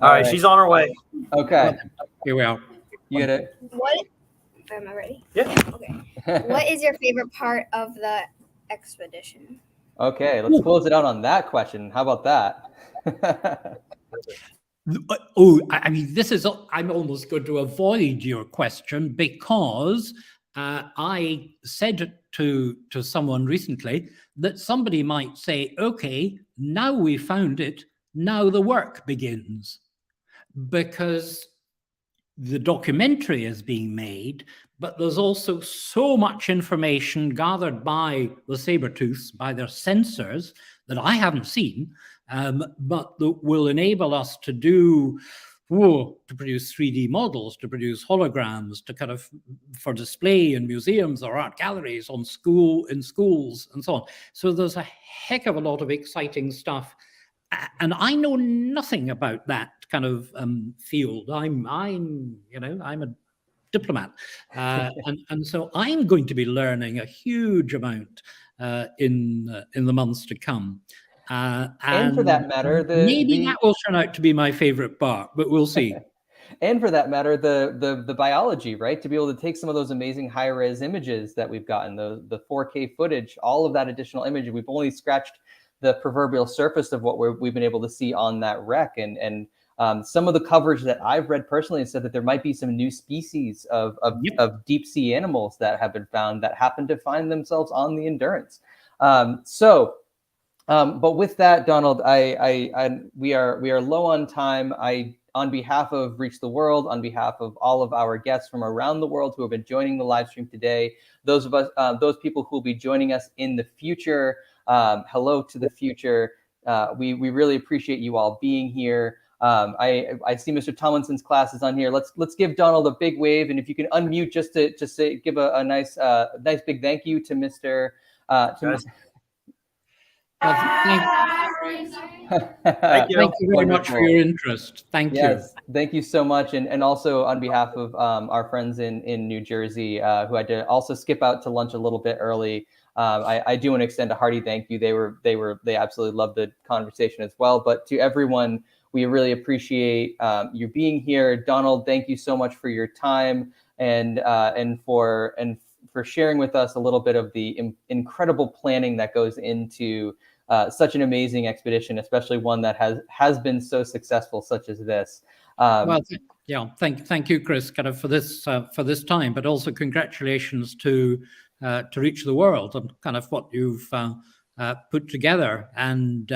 All right, she's on her way. Okay. Here we are. You get it? What? Am I ready? Yeah. Okay. What is your favorite part of the expedition? Okay, let's close it out on that question. How about that? I mean, I'm almost going to avoid your question because I said to someone recently that somebody might say, okay, now we found it, now the work begins. Because the documentary is being made, but there's also so much information gathered by the saber-tooths, by their sensors, that I haven't seen, but that will enable us to produce 3D models, to produce holograms, to kind of for display in museums or art galleries, in schools, and so on. So there's a heck of a lot of exciting stuff. And I know nothing about that kind of field. I'm a diplomat, and so I'm going to be learning a huge amount in the months to come. And for that matter, that will turn out to be my favorite part, but we'll see. And for that matter, the biology, right? To be able to take some of those amazing high-res images that we've gotten, the 4K footage, all of that additional image, we've only scratched the proverbial surface of what we've been able to see on that wreck. And some of the coverage that I've read personally said that there might be some new species of deep sea animals that have been found that happen to find themselves on the Endurance. But with that, Donald, we are low on time. On behalf of Reach the World, on behalf of all of our guests from around the world who have been joining the live stream today, those people who will be joining us in the future, hello to the future. We really appreciate you all being here. I see Mr. Tomlinson's class is on here. Let's give Donald a big wave, and if you can unmute just to say, give a nice big thank you to Mr. Thank you. Thank you very much for your interest. Thank you. Thank you so much. And also on behalf of our friends in New Jersey who had to also skip out to lunch a little bit early, I do want to extend a hearty thank you. They absolutely loved the conversation as well. But to everyone, we really appreciate you being here. Donald, thank you so much for your time and for sharing with us a little bit of the incredible planning that goes into such an amazing expedition, especially one that has been so successful, such as this. Thank you, Chris, kind of for this time, but also congratulations to Reach the World and kind of what you've put together and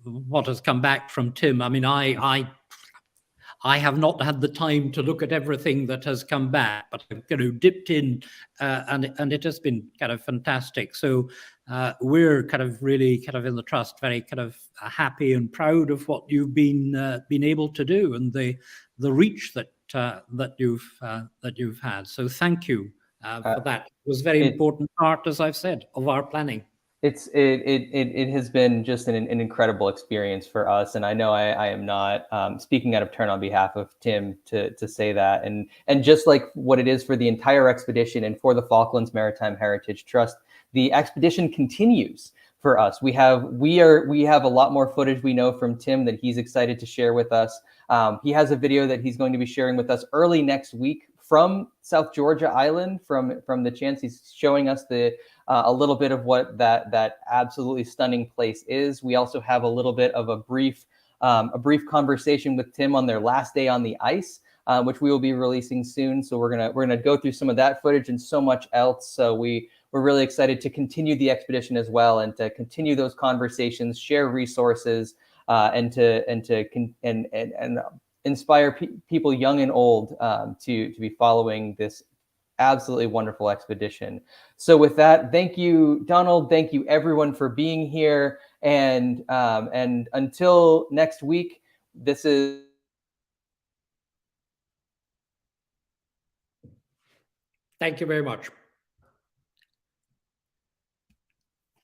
what has come back from Tim. I mean, I have not had the time to look at everything that has come back, but I've dipped in, and it has been kind of fantastic. So we're kind of really kind of in the trust very kind of happy and proud of what you've been able to do and the reach that you've had. So thank you for that. It was a very important part, as I've said, of our planning. It has been just an incredible experience for us, and I know I am not speaking out of turn on behalf of Tim to say that, and just like what it is for the entire expedition and for the Falklands Maritime Heritage Trust, the expedition continues for us. We have a lot more footage we know from Tim that he's excited to share with us. He has a video that he's going to be sharing with us early next week from South Georgia Island, from the chance. He's showing us a little bit of what that absolutely stunning place is. We also have a little bit of a brief conversation with Tim on their last day on the ice, which we will be releasing soon. So we're gonna go through some of that footage and so much else. So we we're really excited to continue the expedition as well, and to continue those conversations, share resources, and to inspire people young and old to be following this absolutely wonderful expedition. So with that, thank you, Donald. Thank you, everyone, for being here. And until next week, this is. Thank you very much.